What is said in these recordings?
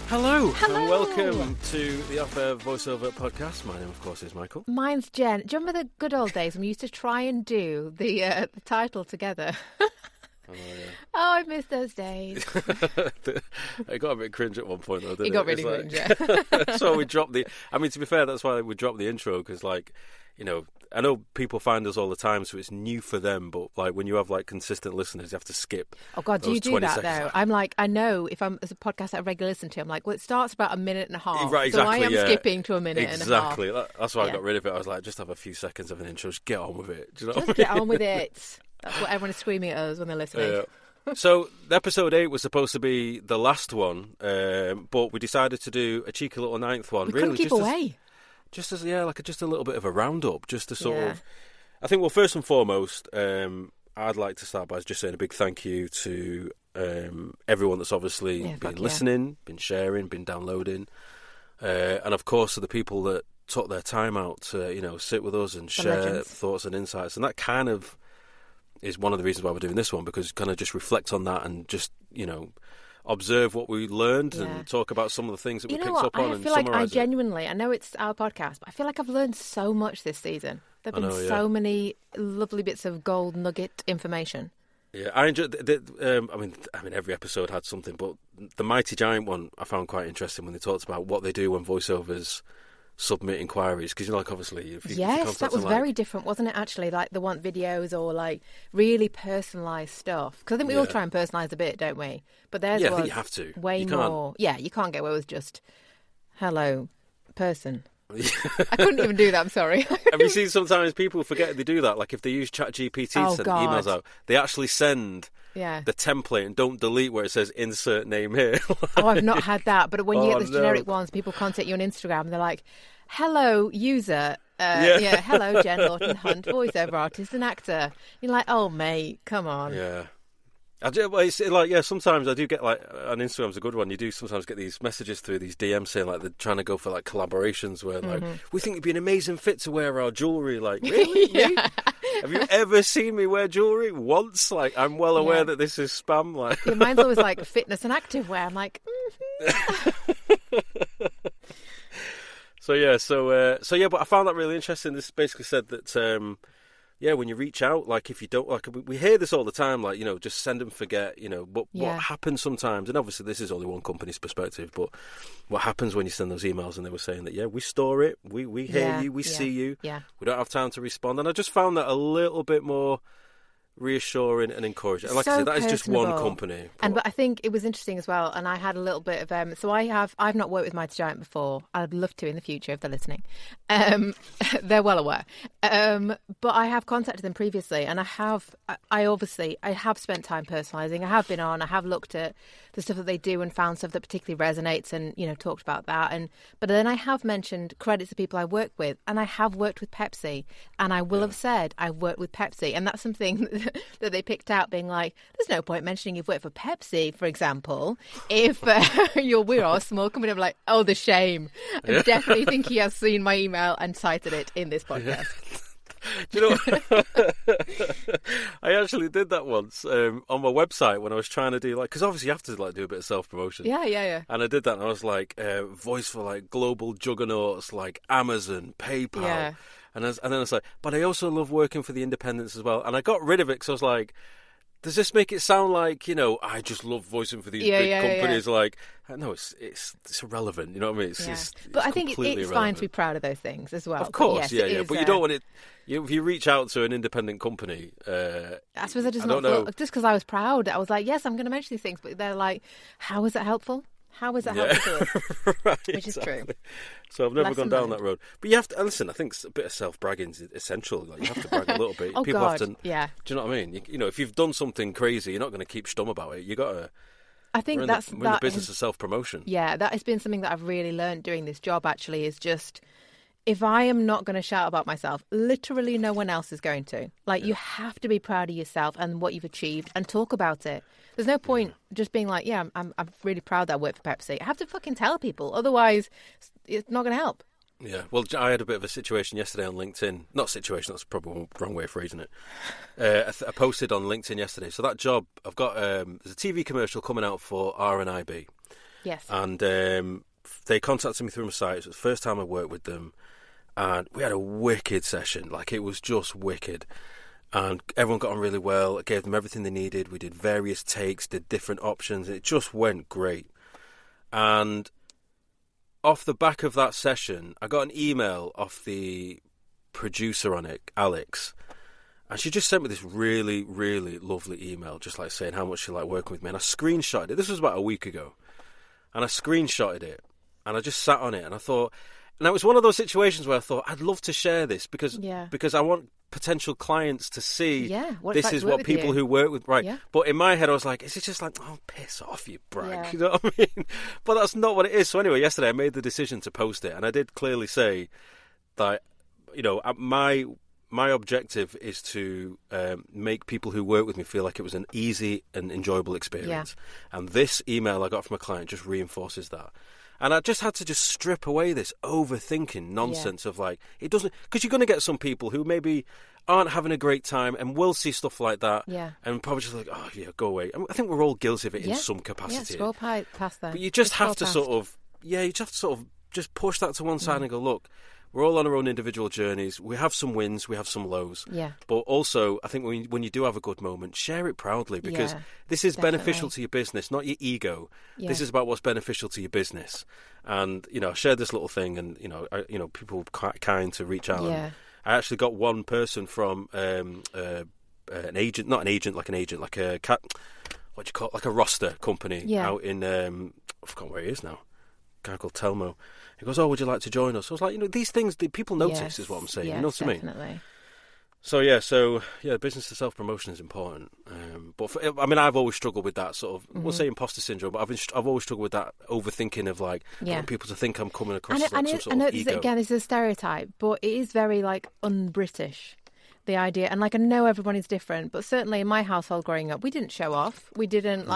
Hello, Hello, and welcome to the Off Air Voiceover Podcast. My name, of course, is Michael. Mine's Jen. Do you remember the good old days when we used to try and do the title together? Oh, yeah. Oh, I miss those days. It got a bit cringe at one point, though, didn't it? It got really cringe, yeah. That's why we dropped the... I mean, to be fair, that's why we dropped the intro, because, like, you know, I know people find us all the time, so it's new for them, but, like, when you have, like, consistent listeners, you have to skip. Oh, God, do you do that, seconds. though? I'm like, I know if I'm as a podcast that I regularly listen to, I'm like, well, it starts about a minute and a half. Right, exactly, so I am yeah. skipping to a minute and a half. Exactly. That's why I Yeah. got rid of it. I was like, just have a few seconds of an intro, just get on with it. Do you know Just what I mean? get on with it. That's what everyone is screaming at us when they're listening. Yeah. So, episode 8 was supposed to be the last one, but we decided to do a cheeky little 9th one. We really, couldn't keep away. Just a little bit of a roundup, just to sort of... I think, well, first and foremost, I'd like to start by just saying a big thank you to everyone that's obviously been listening, been sharing, been downloading, and of course to the people that took their time out to, you know, sit with us and share thoughts and insights. And that kind of is one of the reasons why we're doing this one, because kind of just reflect on that and just, you know, observe what we learned and talk about some of the things that we picked up on and feel like summarise I know it's our podcast, but I feel like I've learned so much this season. There have been so many lovely bits of gold nugget information. Yeah, I enjoyed. I mean, every episode had something, but the Mighty Giant one I found quite interesting when they talked about what they do when voiceovers submit inquiries, because, you know, like, obviously, if you that was very different, wasn't it? Actually, like, they want videos or like really personalised stuff, because I think we all try and personalise a bit, don't we? But theirs was I think you have to. way more. Yeah, you can't get away with just hello person. I couldn't even do that, I'm sorry. Have you seen sometimes people forget they do that? Like, if they use ChatGPT to send emails out, they actually send the template and don't delete where it says insert name here. Oh, I've not had that. But when you get those generic ones, people contact you on Instagram and they're like, hello, user. Hello, Jen Lawton Hunt, voiceover artist and actor. You're like, oh, mate, come on. Yeah. I do, it's like, sometimes I do get, like, on Instagram's a good one, you do sometimes get these messages through these DMs saying, like, they're trying to go for, like, collaborations where, like, we think you'd be an amazing fit to wear our jewellery. Like, really? Me? Have you ever seen me wear jewellery? Once? Like, I'm well aware that this is spam. Like, mine's always, like, fitness and active wear. I'm like, but I found that really interesting. This basically said that, when you reach out, like, if you don't, like, we hear this all the time, like, you know, just send and forget, you know, what happens sometimes, and obviously this is only one company's perspective, but what happens when you send those emails, and they were saying that, we store it, we hear you, we see you, we don't have time to respond, and I just found that a little bit more reassuring and encouraging. And like I said, that is just one company. But I think it was interesting as well, and I had a little bit of so I've not worked with Mighty Giant before. I'd love to in the future if they're listening. They're well aware. But I have contacted them previously, and I have spent time personalising. I have been on, I have looked at the stuff that they do and found stuff that particularly resonates, and, you know, talked about that. But then I have mentioned credits to people I work with, and I have worked with Pepsi, and I will have said I've worked with Pepsi, and that's something that they picked out, being like, there's no point mentioning you've worked for Pepsi, for example, if we're a small company. I'm like, oh, the shame. I definitely think he has seen my email and cited it in this podcast. Do you know what? I actually did that once on my website when I was trying to do, like, because obviously you have to, like, do a bit of self-promotion. Yeah. And I did that, and I was like, voice for, like, global juggernauts like Amazon, PayPal. Yeah. And then I was like, but I also love working for the independents as well. And I got rid of it because I was like, does this make it sound like, you know, I just love voicing for these big companies? Like, no, it's irrelevant. You know what I mean? But I think it's fine to be proud of those things as well. Of course, but yeah. But you don't want it. If you reach out to an independent company, I suppose I just just because I was proud, I was like, yes, I'm going to mention these things. But they're like, how is it helpful? How is that helpful to us? Right, which is true. So I've never gone down that road. But you have to listen. I think a bit of self-bragging is essential. Like, you have to brag a little bit. People have to. Yeah. Do you know what I mean? You know, if you've done something crazy, you're not going to keep stum about it. You got to. I think we're in the business of self-promotion. Yeah, that has been something that I've really learned doing this job. Actually, is just, if I am not going to shout about myself, literally no one else is going to. Like, you have to be proud of yourself and what you've achieved and talk about it. There's no point just being like, yeah, I'm really proud that I work for Pepsi. I have to fucking tell people. Otherwise, it's not going to help. Yeah, well, I had a bit of a situation yesterday on LinkedIn. Not situation, that's probably the wrong way of phrasing it. I posted on LinkedIn yesterday. So that job, I've got, there's a TV commercial coming out for RNIB. Yes. And they contacted me through my site. It was the first time I worked with them. And we had a wicked session. Like, it was just wicked. And everyone got on really well. I gave them everything they needed. We did various takes, did different options. It just went great. And off the back of that session, I got an email off the producer on it, Alex. And she just sent me this really, really lovely email, just like saying how much she liked working with me. And I screenshotted it. This was about a week ago. And I screenshotted it. And I just sat on it. And I thought... And it was one of those situations where I thought, I'd love to share this because I want potential clients to see this is what people who work with, right? Yeah. But in my head, I was like, is it just like, oh, piss off, you brag? Yeah. You know what I mean? But that's not what it is. So anyway, yesterday I made the decision to post it. And I did clearly say that, you know, my objective is to make people who work with me feel like it was an easy and enjoyable experience. Yeah. And this email I got from a client just reinforces that. And I just had to just strip away this overthinking nonsense of like, it doesn't... Because you're going to get some people who maybe aren't having a great time and will see stuff like that and probably just like, oh, yeah, go away. I think we're all guilty of it in some capacity. Yeah, scroll past that. But you just have to sort of... Yeah, you just have to sort of just push that to one side and go, look, we're all on our own individual journeys. We have some wins, we have some lows. Yeah. But also, I think when you do have a good moment, share it proudly because this is beneficial to your business, not your ego. Yeah. This is about what's beneficial to your business. And, you know, I shared this little thing and, you know, people were quite kind to reach out. Yeah. I actually got one person from an agent, not an agent, like a cat, what do you call it, like a roster company out in, I forgot where he is now, a guy called Telmo. He goes, oh, would you like to join us? I was like, you know, these things, people notice is what I'm saying. Yes, you know what definitely. I mean? So business to self-promotion is important. But I've always struggled with that sort of, we'll say imposter syndrome, but I've always struggled with that overthinking of like, I want people to think I'm coming across as like some sort of ego. Again, it's a stereotype, but it is very like un-British. The idea, and like I know everybody's different, but certainly in my household growing up, we didn't show off. We didn't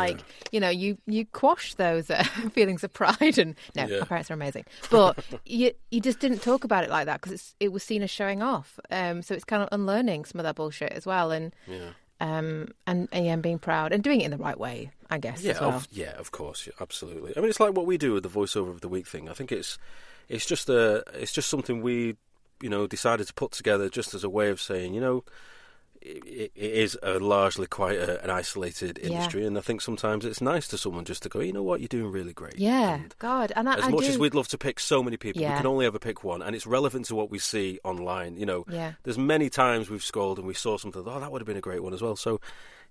you know, you quash those feelings of pride. And no, my parents are amazing, but you just didn't talk about it like that because it was seen as showing off. So it's kind of unlearning some of that bullshit as well, and being proud and doing it in the right way, I guess. Yeah, as well. Of course, absolutely. I mean, it's like what we do with the voiceover of the week thing. I think it's just something we, you know, decided to put together just as a way of saying, you know, it is largely quite an isolated industry, and I think sometimes it's nice to someone just to go, you know what, you're doing really great. Yeah, and God. And as much as we'd love to pick so many people, we can only ever pick one, and it's relevant to what we see online. You know, there's many times we've scrolled and we saw something, oh, that would have been a great one as well. So,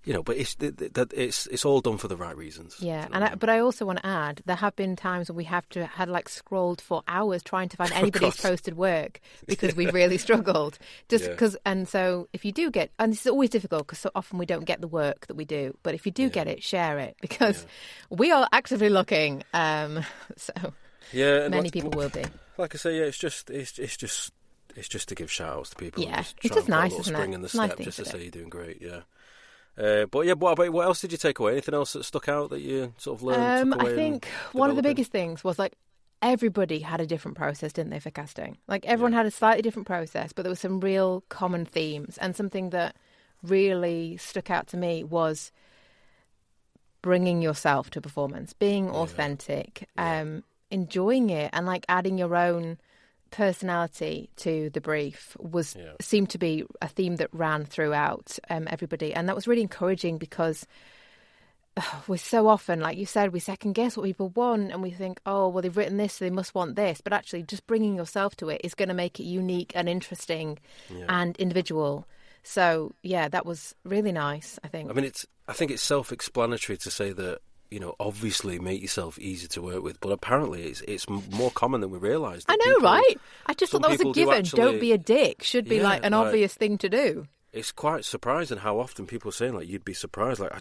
you know, but it's all done for the right reasons. Yeah, but I also want to add, there have been times when we had like scrolled for hours trying to find anybody's posted work because we really struggled. Just because, and so if you do get, and this is always difficult because so often we don't get the work that we do, but if you do get it, share it because we are actively looking. So many people will be. Like I say, it's just to give shout outs to people. Yeah, it's just nice, isn't it? Spring in the step, just to say you're doing great. Yeah. What else did you take away? Anything else that stuck out that you sort of learned? I think one of the biggest things was like everybody had a different process, didn't they, for casting? Like everyone had a slightly different process, but there were some real common themes. And something that really stuck out to me was bringing yourself to a performance, being authentic, enjoying it, and like adding your own personality to the brief seemed to be a theme that ran throughout everybody, and that was really encouraging because we're so often, like you said, we second guess what people want and we think, oh well, they've written this so they must want this, but actually just bringing yourself to it is going to make it unique and interesting and individual. So that was really nice. I think it's self-explanatory to say that, you know, obviously make yourself easy to work with, but apparently it's more common than we realised. I know, right? I just thought that was a given. Don't be a dick should be like an obvious thing to do. It's quite surprising how often people are saying, like, you'd be surprised. Like, I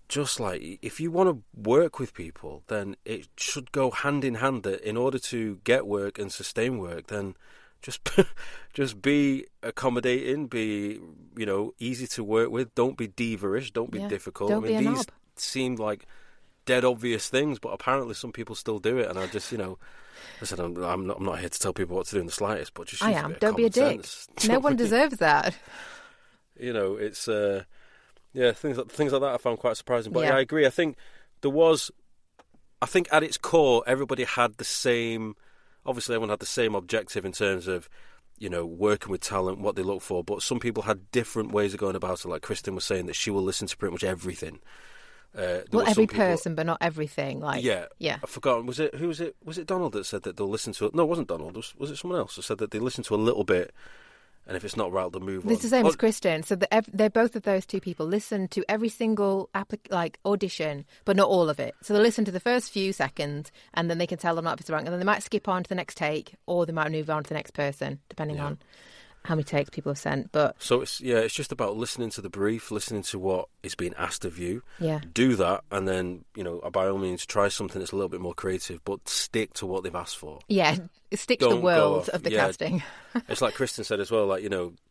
just like, if you want to work with people, then it should go hand in hand that in order to get work and sustain work, then just be accommodating, be, you know, easy to work with. Don't be diva-ish, don't be difficult. Don't be a knob. These seemed like dead obvious things, but apparently some people still do it. And I just, you know, listen, I'm not here to tell people what to do in the slightest, but just don't be a dick. No one deserves that. You know, it's things like that I found quite surprising. But I agree. I think there was I think at its core, everybody had the same. Obviously, everyone had the same objective in terms of, working with talent, what they look for. But some people had different ways of going about it. Like Kristen was saying that she will listen to pretty much everything. Every person, but not everything. Yeah. I've forgotten. Was it Donald that said that they'll listen to it? No, it wasn't Donald. Was it someone else that said that they listen to a little bit, and if it's not right, they'll move on? It's the same as Kristen. So they're both of those two people listen to every single audition, but not all of it. So they listen to the first few seconds, and then they can tell them not if it's wrong, and then they might skip on to the next take, or they might move on to the next person, depending on how many takes people have sent. But so it's just about listening to the brief, listening to what is being asked of you. Yeah. Do that, and then by all means try something that's a little bit more creative, but stick to what they've asked for. Yeah, stick to the world of the casting. It's like Kristen said as well. Like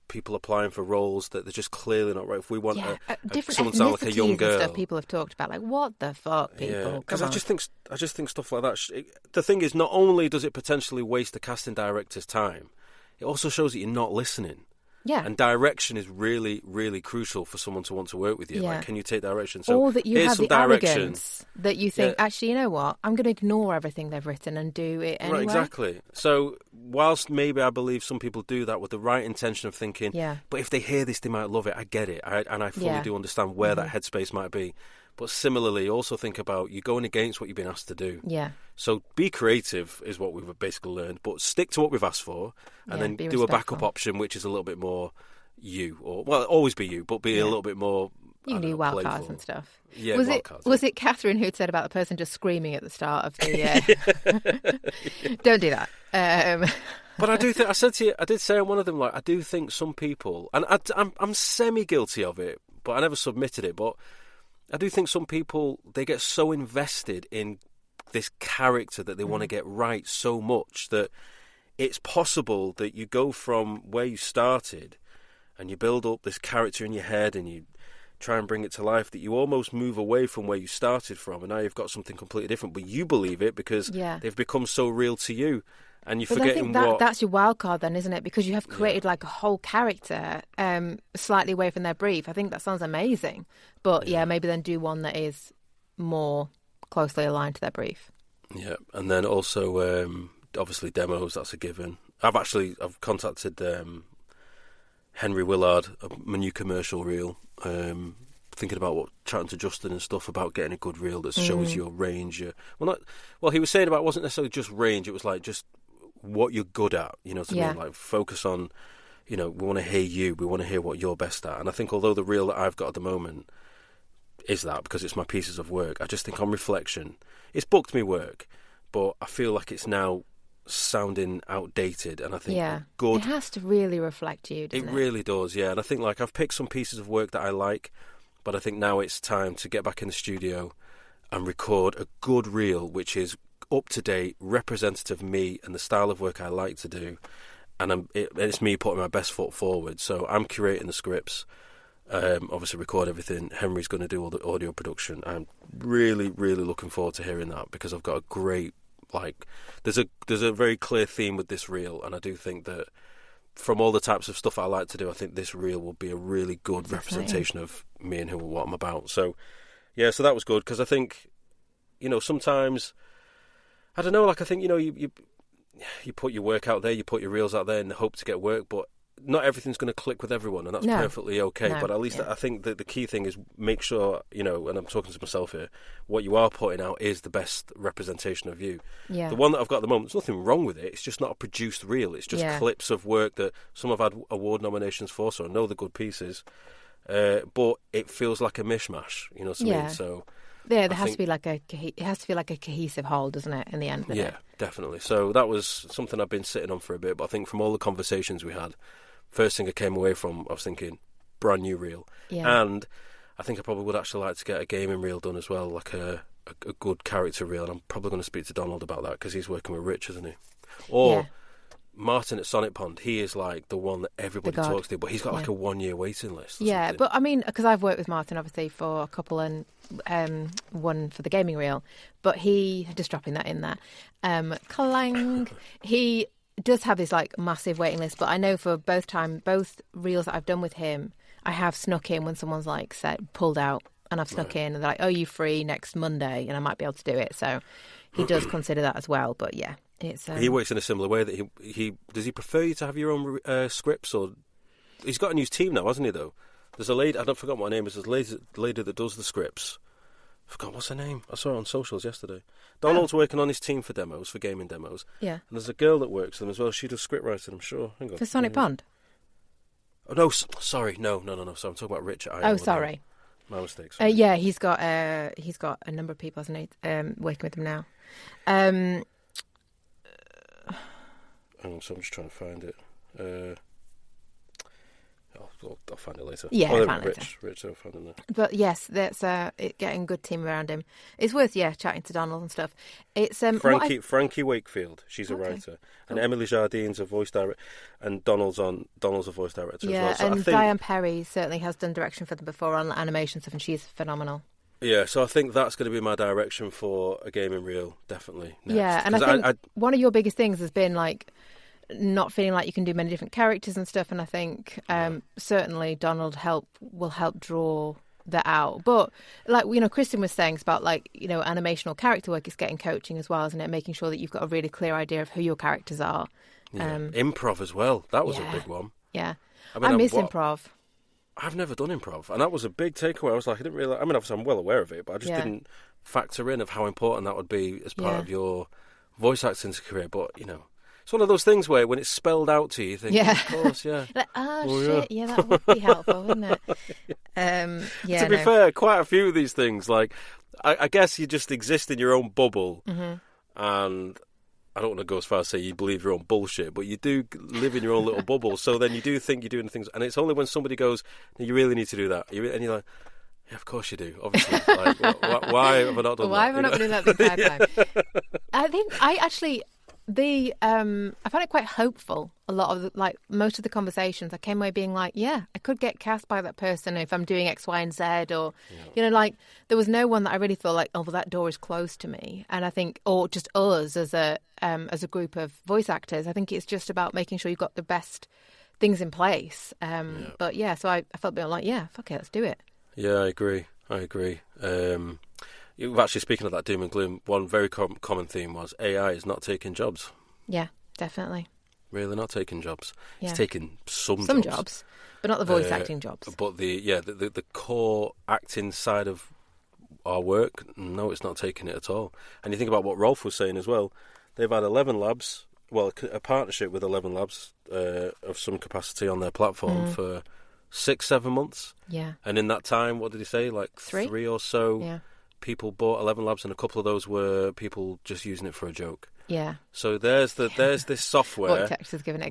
people applying for roles that they're just clearly not right. If we want different someone like a young girl, and stuff people have talked about, like what the fuck, people? Because I just think stuff like that. The thing is, not only does it potentially waste the casting director's time, it also shows that you're not listening. Yeah. And direction is really, really crucial for someone to want to work with you. Yeah. Like, can you take direction? So or that you have the arrogance that you think, Yeah. actually, you know what? I'm going to ignore everything they've written and do it anyway. Right, exactly. So whilst maybe I believe some people do that with the right intention of thinking, but if they hear this, they might love it. I get it. And I fully do understand where that headspace might be. But similarly, also think about you're going against what you've been asked to do. Yeah. So be creative is what we've basically learned, but stick to what we've asked for, and then do a backup option, which is a little bit more you, or always be you, but be a little bit more. You can do wild cards and stuff. Yeah, was it Catherine who'd said about the person just screaming at the start of the? Don't do that. But I do think I did say on one of them, like I do think some people, and I'm semi guilty of it, but I never submitted it, but. I do think some people, they get so invested in this character that they want to get right so much that it's possible that you go from where you started and you build up this character in your head and you try and bring it to life, that you almost move away from where you started from, and now you've got something completely different, but you believe it because they've become so real to you. And you're forgetting that's your wild card then, isn't it? Because you have created like a whole character slightly away from their brief. I think that sounds amazing. But maybe then do one that is more closely aligned to their brief. Yeah, and then also obviously demos, that's a given. I've contacted Henry Willard, my new commercial reel, thinking about chatting to Justin and stuff about getting a good reel that shows your range. He was saying about it wasn't necessarily just range, it was like just what you're good at, you know what I mean? Like focus on, we want to hear you, we want to hear what you're best at. And I think although the reel that I've got at the moment is that, because it's my pieces of work, I just think on reflection, it's booked me work, but I feel like it's now sounding outdated, and I think good. It has to really reflect you, doesn't it? It really does, yeah. And I think like I've picked some pieces of work that I like, but I think now it's time to get back in the studio and record a good reel, which is up-to-date, representative of me and the style of work I like to do, and it's me putting my best foot forward. So I'm curating the scripts, obviously record everything. Henry's going to do all the audio production. I'm really, really looking forward to hearing that, because I've got a great, there's a very clear theme with this reel, and I do think that from all the types of stuff I like to do, I think this reel will be a really good representation of me and what I'm about. So yeah, so that was good, because I think, sometimes, I don't know, I think, you put your work out there, you put your reels out there in the hope to get work, but not everything's going to click with everyone, and that's perfectly okay. But at least I think that the key thing is make sure, and I'm talking to myself here, what you are putting out is the best representation of you. Yeah. The one that I've got at the moment, there's nothing wrong with it. It's just not a produced reel. It's just clips of work that some have had award nominations for, so I know the good pieces. But it feels like a mishmash, you know what I mean? So there has to be like it has to feel like a cohesive whole, doesn't it? In the end of the day. Yeah, definitely. So that was something I've been sitting on for a bit. But I think from all the conversations we had, first thing I came away from, I was thinking brand new reel, and I think I probably would actually like to get a gaming reel done as well, like a good character reel. And I'm probably going to speak to Donald about that, because he's working with Rich, isn't he? Or Martin at Sonic Pond, he is like the one that everybody talks to, but he's got like a 1 year waiting list. Yeah, but I mean, because I've worked with Martin obviously for a couple, and one for the gaming reel, but he, just dropping that in there, clang, he does have this like massive waiting list. But I know for both reels that I've done with him, I have snuck in when someone's like pulled out and I've snuck in, and they're like, "Oh, you free next Monday?" and I might be able to do it. So he does consider that as well. But yeah, it's he works in a similar way. That he does he prefer you to have your own scripts, or he's got a new team now, hasn't he? Though there's a lady, I don't forget what her name is. There's a lady that does the scripts. I forgot what's her name. I saw her on socials yesterday. Donald's working on his team for demos, for gaming demos. Yeah. And there's a girl that works for them as well. She does script writing, I'm sure. Hang on. For Sonic Bond? Oh, no, sorry. No. Sorry, I'm talking about Richard. Oh, sorry. My mistake. Yeah, he's got a number of people, hasn't he, working with him now. Hang on, so I'm just trying to find it. I'll find it later. Yeah, I'll find it later. Rich, I'll find him there. But yes, that's getting a good team around him. It's worth chatting to Donald and stuff. It's Frankie Wakefield, she's a writer, and Emily Jardine's a voice director, and Donald's a voice director as well. So and Diane Perry certainly has done direction for them before on animation stuff, and she's phenomenal. Yeah, so I think that's going to be my direction for a gaming reel, definitely. Next. Yeah, and I think one of your biggest things has been like not feeling like you can do many different characters and stuff, and I think certainly Donald will help draw that out. But like Kristen was saying, it's about like animation or character work. It's getting coaching as well, isn't it? Making sure that you've got a really clear idea of who your characters are. Yeah. Improv as well. That was a big one. Yeah, I miss improv. I've never done improv, and that was a big takeaway. I was like, I didn't realize. I mean, obviously, I'm well aware of it, but I just didn't factor in of how important that would be as part of your voice acting career. But it's one of those things where when it's spelled out to you, you think, of course, like, shit, that would be helpful, wouldn't it? To be fair, quite a few of these things, like, I guess you just exist in your own bubble, and I don't want to go as far as say you believe your own bullshit, but you do live in your own little bubble, so then you do think you're doing things, and it's only when somebody goes, you really need to do that, and you're like, yeah, of course you do, obviously. Like, why have I not done that? Why have I not been doing that the entire time? I think I found it quite hopeful. A lot of most of the conversations, I came away being like, yeah, I could get cast by that person if I'm doing X, Y, and Z, or there was no one that I really felt like, oh, well, that door is closed to me. And I think, or just us as a group of voice actors, I think it's just about making sure you've got the best things in place. But yeah, so I felt a bit like, yeah, fuck it, let's do it. Yeah, I agree. Actually, speaking of that doom and gloom, one very common theme was AI is not taking jobs. Yeah, definitely. Really not taking jobs. Yeah. It's taking some jobs, but not the voice acting jobs. But the core acting side of our work, no, it's not taking it at all. And you think about what Rolf was saying as well. They've had 11 labs, a partnership with 11 labs of some capacity on their platform for 6-7 months. Yeah. And in that time, what did he say? Like three or so. Yeah. People bought 11 labs, and a couple of those were people just using it for a joke. Yeah. So there's this software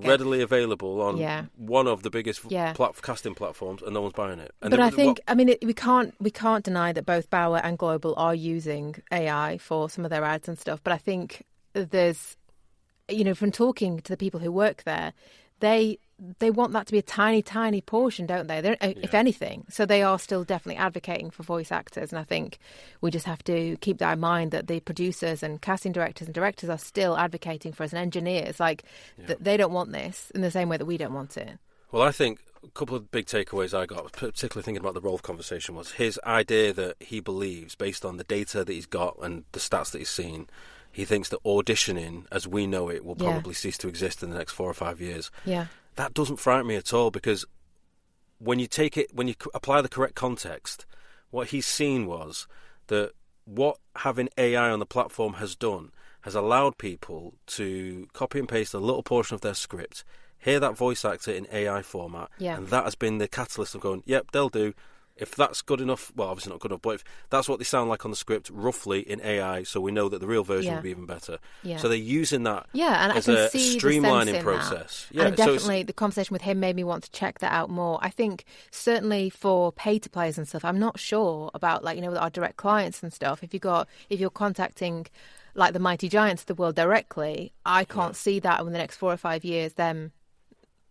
readily available on one of the biggest casting platforms, and no one's buying it. And but I think, we can't deny that both Bauer and Global are using AI for some of their ads and stuff. But I think there's, from talking to the people who work there, they want that to be a tiny, tiny portion, don't they? If anything. So they are still definitely advocating for voice actors. And I think we just have to keep that in mind, that the producers and casting directors and directors are still advocating for us, and engineers. Like, they don't want this in the same way that we don't want it. Well, I think a couple of big takeaways I got, particularly thinking about the Rolf conversation, was his idea that he believes, based on the data that he's got and the stats that he's seen, he thinks that auditioning, as we know it, will probably cease to exist in the next 4 or 5 years. Yeah. That doesn't frighten me at all, because when you apply the correct context, what he's seen was that what having AI on the platform has done has allowed people to copy and paste a little portion of their script, hear that voice actor in AI format, and that has been the catalyst of going, yep, they'll do. If that's good enough, well, obviously not good enough, but if that's what they sound like on the script, roughly in AI, so we know that the real version will be even better. Yeah. So they're using that and as I can a see streamlining process. Yeah, and definitely the conversation with him made me want to check that out more. I think certainly for pay-to-plays and stuff, I'm not sure about, with our direct clients and stuff. If you're contacting like the mighty giants of the world directly, I can't see that in the next 4 or 5 years them.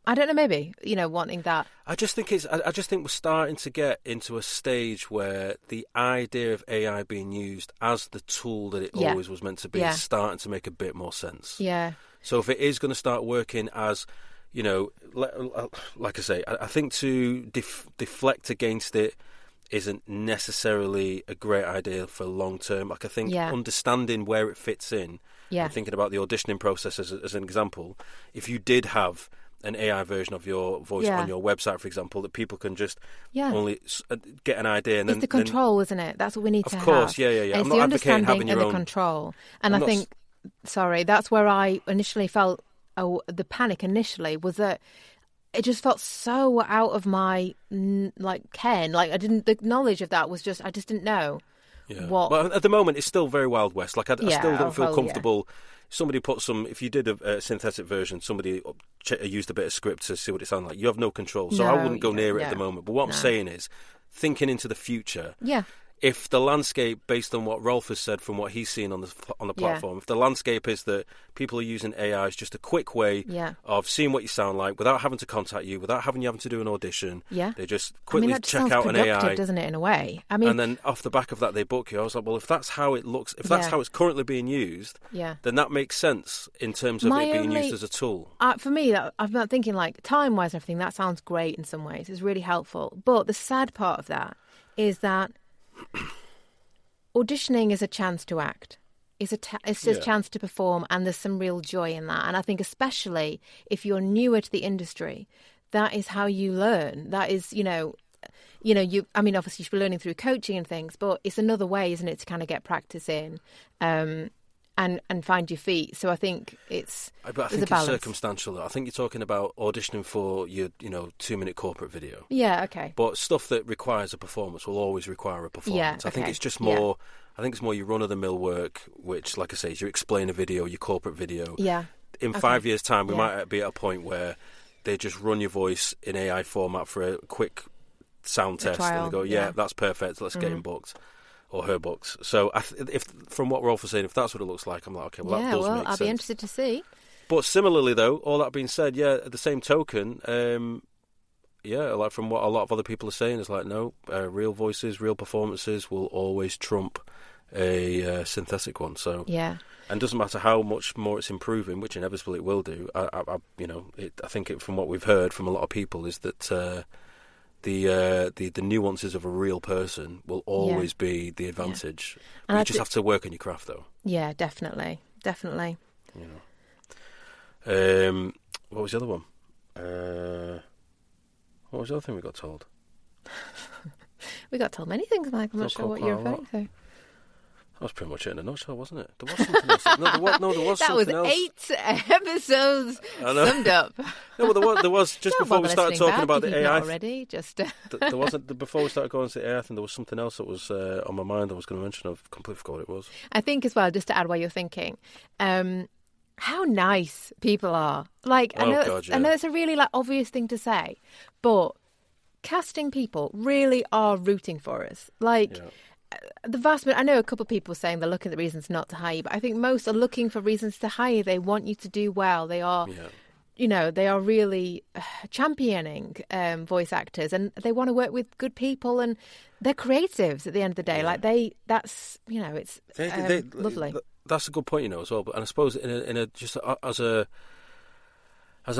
I don't know, maybe, wanting that. I just think we're starting to get into a stage where the idea of AI being used as the tool that it always was meant to be is starting to make a bit more sense. Yeah. So if it is going to start working as, like I say, I think to deflect against it, isn't necessarily a great idea for long term. Like I think understanding where it fits in, and thinking about the auditioning process as an example, if you did have an AI version of your voice on your website, for example, that people can just only get an idea. And it's the control, isn't it? That's what we need to have. Of course, yeah. And I'm not advocating having your own... the control. And I think, that's where I initially felt, the panic initially was that it just felt so out of my, ken. The knowledge of that was just, I just didn't know what... But at the moment, it's still very Wild West. I still don't feel comfortable... Somebody put if you did a synthetic version, somebody used a bit of script to see what it sounded like. You have no control. So I wouldn't go near it at the moment. But what I'm saying is, thinking into the future, if the landscape, based on what Rolf has said from what he's seen on the platform, if the landscape is that people are using AI as just a quick way of seeing what you sound like without having to contact you, without having to do an audition, they just quickly check out an AI, doesn't it? In a way, and then off the back of that they book you. I was like, well, if that's how it looks, if that's how it's currently being used, then that makes sense in terms of it being used as a tool. For me, I'm not thinking time-wise and everything. That sounds great in some ways. It's really helpful, but the sad part of that is that auditioning is a chance to act. It's a chance to perform, and there's some real joy in that. And I think especially if you're newer to the industry, that is how you learn. That is, obviously you should be learning through coaching and things, but it's another way, isn't it, to kind of get practice in and find your feet. So I think it's circumstantial. I think you're talking about auditioning for your 2-minute corporate video. Yeah, okay. But stuff that requires a performance will always require a performance. Yeah, okay. I think it's just more. I think it's more your run-of-the-mill work, which, like I say, is you explain a video, your corporate video. Yeah. In 5 years' time, we might be at a point where they just run your voice in AI format for a quick sound test, and they go, that's perfect, let's get him booked. Or her books. So if from what Rolf was saying, if that's what it looks like, I'm like, okay, well, that does make sense. I'll be interested to see. But similarly, though, all that being said, at the same token, like from what a lot of other people are saying, is like, no, real voices, real performances will always trump a synthetic one. So and doesn't matter how much more it's improving, which inevitably it will do. I think from what we've heard from a lot of people is that the nuances of a real person will always be the advantage. And you just have to work on your craft, though. Yeah, definitely. What was the other one? What was the other thing we got told? We got told many things, Mike. I'm not sure what you're referring to. That was pretty much it in a nutshell, wasn't it? There was something else. There was that something else. That was 8 episodes summed up. No, but there was just before we started talking about the AI. Already, just there wasn't before we started going to the AI thing. There was something else that was on my mind. I was going to mention. I've completely forgot what it was. I think as well, just to add while you're thinking, how nice people are. Like I know it's a really obvious thing to say, but casting people really are rooting for us. The vast majority, I know a couple of people saying they're looking at reasons not to hire you, but I think most are looking for reasons to hire you. They want you to do well. They are, they are really championing voice actors, and they want to work with good people, and they're creatives at the end of the day. It's lovely. That's a good point, as well. But I suppose in a just as a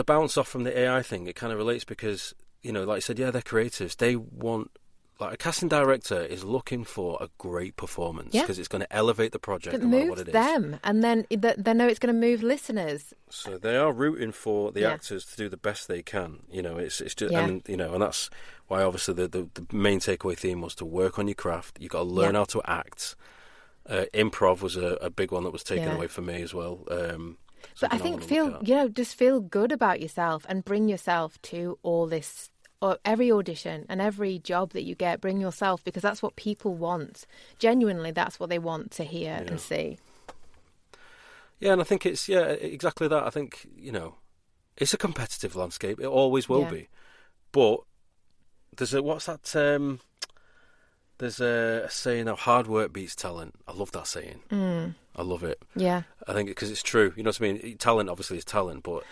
bounce off from the AI thing, it kind of relates because like I said, they're creatives. They want. Like a casting director is looking for a great performance because it's going to elevate the project no matter what it is. Them, and then they know it's going to move listeners. So they are rooting for the actors to do the best they can. It's just and that's why obviously the main takeaway theme was to work on your craft. You got to learn how to act. Improv was a big one that was taken away from me as well. But I think just feel good about yourself and bring yourself to all this. Or every audition and every job that you get, bring yourself, because that's what people want. Genuinely, that's what they want to hear and see. Yeah, and I think it's exactly that. I think it's a competitive landscape. It always will be. But there's there's a saying of hard work beats talent. I love that saying. I love it. Yeah, I think because it's true. You know what I mean? Talent obviously is talent, but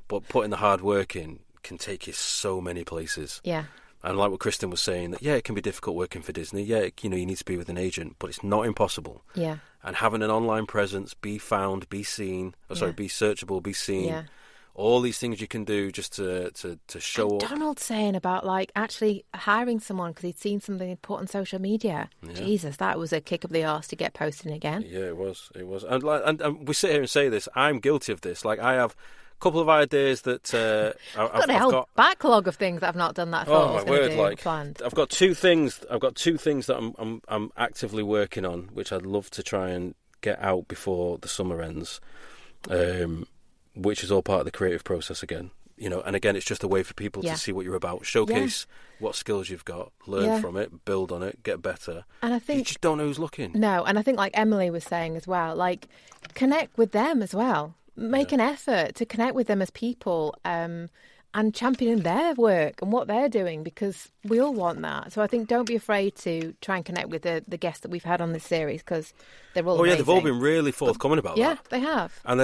but putting the hard work in can take you so many places. Yeah. And like what Kristen was saying, that it can be difficult working for Disney. You need to be with an agent, but it's not impossible. Yeah. And having an online presence, be found, be seen. Be searchable, be seen. Yeah. all these things you can do just to show up. Donald saying about like actually hiring someone because he'd seen something he'd put on social media. Yeah. Jesus, that was a kick up the arse to get posting again. Yeah, it was. And we sit here and say this. I'm guilty of this. Like, I have a couple of ideas that I've got backlog of things that I've not done that for. Oh my word! Like, planned. I've got two things that I'm actively working on, which I'd love to try and get out before the summer ends. Which is all part of the creative process again, and again, it's just a way for people to see what you're about, showcase what skills you've got, learn from it, build on it, get better. And I think you just don't know who's looking. No, and I think like Emily was saying as well, like connect with them as well. Make an effort to connect with them as people, and champion their work and what they're doing, because we all want that. So I think don't be afraid to try and connect with the guests that we've had on this series, because they're all amazing. They've all been really forthcoming about that. Yeah, they have. And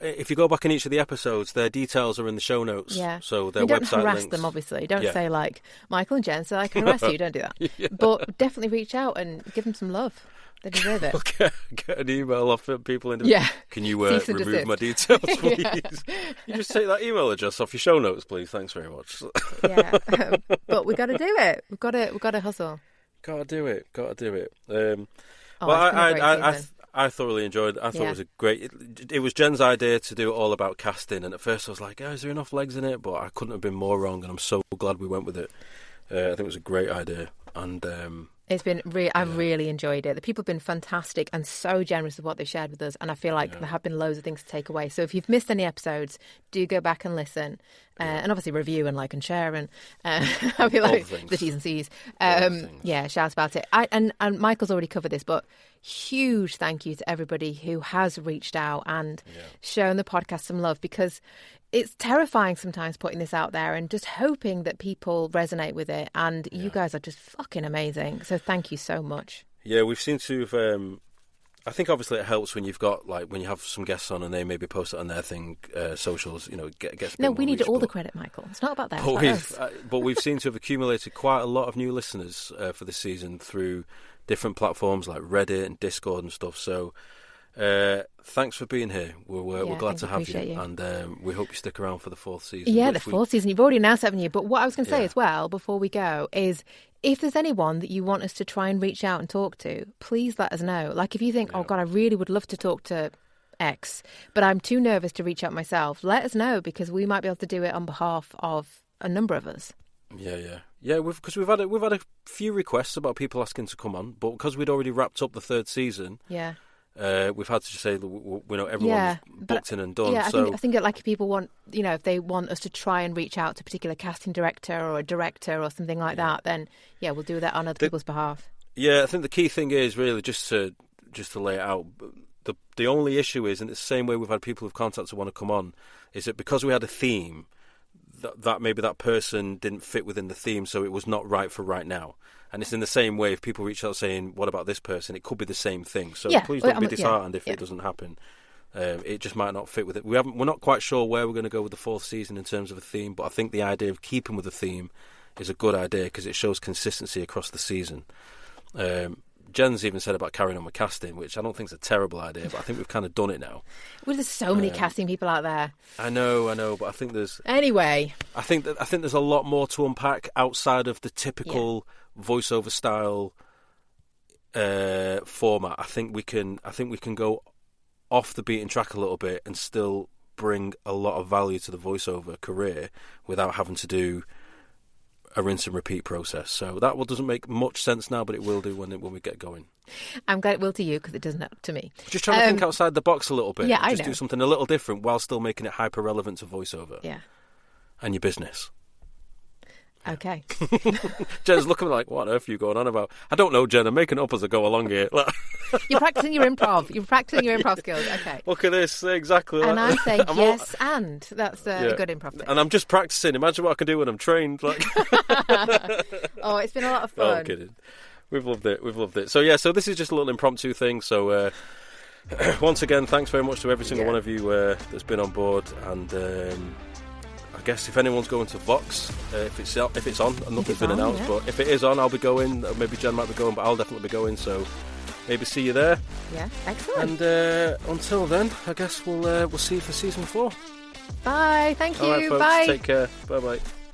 if you go back in each of the episodes, their details are in the show notes. Yeah. So their don't website harass links. them, obviously. Don't say like, Michael and Jen, so I can harass you. Don't do that. But definitely reach out and give them some love. They deserve it. Get an email off people in Can you remove my details, please? You just take that email address off your show notes, please. Thanks very much. But we got to do it. We've got to hustle. Got to do it. I thoroughly enjoyed it. I thought it was a great. It was Jen's idea to do it all about casting, and at first I was like, is there enough legs in it? But I couldn't have been more wrong, and I'm so glad we went with it. I think it was a great idea, and. It's been I've really enjoyed it. The people have been fantastic and so generous with what they've shared with us, and I feel like there have been loads of things to take away. So if you've missed any episodes, do go back and listen, and obviously review and like and share, and I'll be like the T's and C's. Shout about it. And Michael's already covered this, but huge thank you to everybody who has reached out and shown the podcast some love, because it's terrifying sometimes putting this out there and just hoping that people resonate with it. And you guys are just fucking amazing. So thank you so much. Yeah, we've seemed to have... I think obviously it helps when you've got, like, when you have some guests on and they maybe post it on their thing, socials, gets No, we need all the credit, Michael. It's not about that. But we've seemed to have accumulated quite a lot of new listeners for this season through different platforms like Reddit and Discord and stuff. So... thanks for being here. We're glad to have you. And we hope you stick around for the fourth season. Yeah, the fourth season. You've already announced, haven't you? But what I was going to say as well, before we go, is if there's anyone that you want us to try and reach out and talk to, please let us know. Like if you think, oh God, I really would love to talk to X, but I'm too nervous to reach out myself, let us know, because we might be able to do it on behalf of a number of us. Yeah. Because we've had a few requests about people asking to come on, but because we'd already wrapped up the third season. Yeah. We've had to just say we know everyone's booked in and done. Yeah, I think like if people want, if they want us to try and reach out to a particular casting director or a director or something like that, then we'll do that on other people's behalf. Yeah, I think the key thing is really just to lay it out. The only issue is, and it's the same way we've had people who've contacted who want to come on, is that because we had a theme, that maybe that person didn't fit within the theme, so it was not right for right now. And it's in the same way if people reach out saying, what about this person? It could be the same thing. So please don't be disheartened if it doesn't happen. It just might not fit with it. We're not quite sure where we're going to go with the fourth season in terms of a theme, but I think the idea of keeping with the theme is a good idea because it shows consistency across the season. Jen's even said about carrying on with casting, which I don't think is a terrible idea, but I think we've kind of done it now. Well, there's so many casting people out there. I know, but I think there's... Anyway. I think there's a lot more to unpack outside of the typical voiceover style format. I think we can go off the beaten track a little bit and still bring a lot of value to the voiceover career without having to do a rinse and repeat process. So that doesn't make much sense now, but it will do when we get going. I'm glad it will to you because it doesn't to me. Just trying to think outside the box a little bit. Yeah, I know. Just do something a little different while still making it hyper relevant to voiceover. Yeah. And your business. Okay. Jen's looking like, what on earth are you going on about? I don't know, Jen. I'm making it up as I go along here. You're practicing your improv. You're practicing your improv skills. Okay. Look at this. Exactly. And I'm saying yes, and that's a good improv thing. And I'm just practicing. Imagine what I can do when I'm trained. Like. Oh, it's been a lot of fun. Oh, I'm kidding. We've loved it. So this is just a little impromptu thing. So once again, thanks very much to every single one of you that's been on board. And I guess if anyone's going to Vox, if it's on, and nothing's been announced, but if it is on, I'll be going. Maybe Jen might be going, but I'll definitely be going. So maybe see you there. Yeah, excellent. And until then, I guess we'll see you for season 4. Bye. Thank you. All right, folks, bye. Take care. Bye bye.